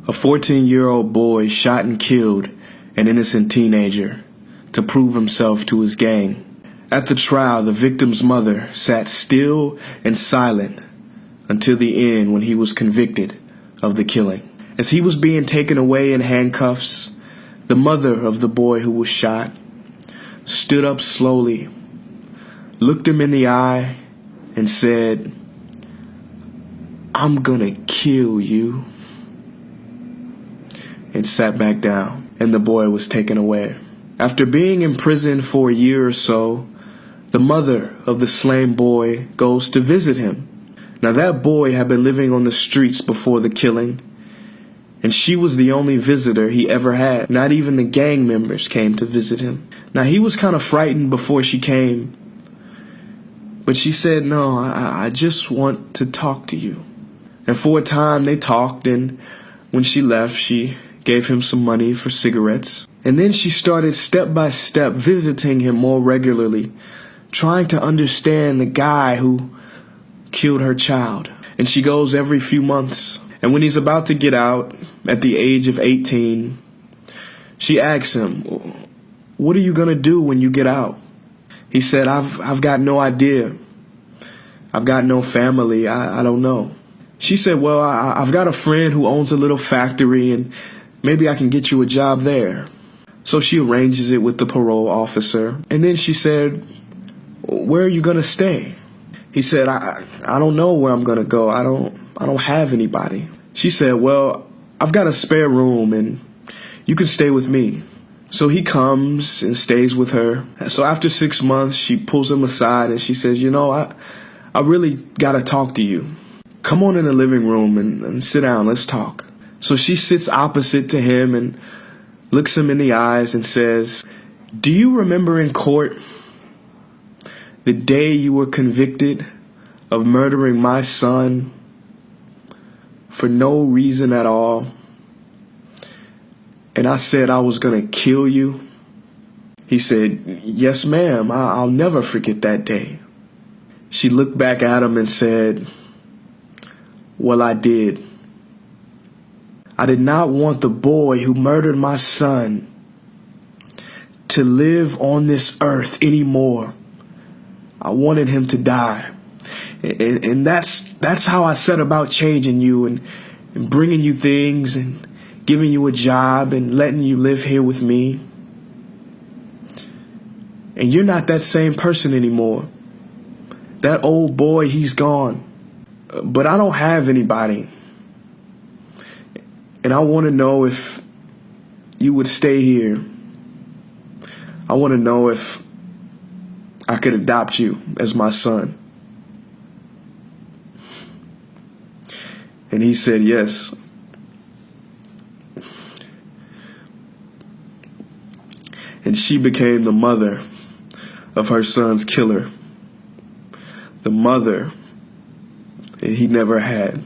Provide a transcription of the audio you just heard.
A 14-year-old boy shot and killed an innocent teenager to prove himself to his gang. At the trial, the victim's mother sat still and silent until the end when he was convicted of the killing. As he was being taken away in handcuffs, the mother of the boy who was shot stood up slowly, looked him in the eye, and said, "I'm gonna kill you," and sat back down, and the boy was taken away. After being in prison for a year or so, the mother of the slain boy goes to visit him. Now that boy had been living on the streets before the killing, and she was the only visitor he ever had. Not even the gang members came to visit him. Now he was kind of frightened before she came, but she said, "No, I just want to talk to you." And for a time they talked, and when she left, she gave him some money for cigarettes. And then she started step by step visiting him more regularly, trying to understand the guy who killed her child. And she goes every few months. And when he's about to get out at the age of 18, she asks him, "What are you going to do when you get out?" He said, I've got no idea. I've got no family. I don't know." She said, "Well, I've got a friend who owns a little factory, and maybe I can get you a job there." So she arranges it with the parole officer. And then she said, "Where are you going to stay?" He said, I don't know where I'm going to go. I don't have anybody." She said, "Well, I've got a spare room, and you can stay with me." So he comes and stays with her. So after 6 months, she pulls him aside and she says, I really got to talk to you. Come on in the living room and sit down. Let's talk." So she sits opposite to him and looks him in the eyes and says, "Do you remember in court the day you were convicted of murdering my son for no reason at all? And I said I was going to kill you?" He said, "Yes, ma'am. I'll never forget that day." She looked back at him and said, "Well, I did. I did not want the boy who murdered my son to live on this earth anymore. I wanted him to die. And that's how I set about changing you and bringing you things and giving you a job and letting you live here with me. And you're not that same person anymore. That old boy, he's gone. But I don't have anybody. And I want to know if you would stay here. I want to know if I could adopt you as my son." And he said yes. And she became the mother of her son's killer. The mother he never had.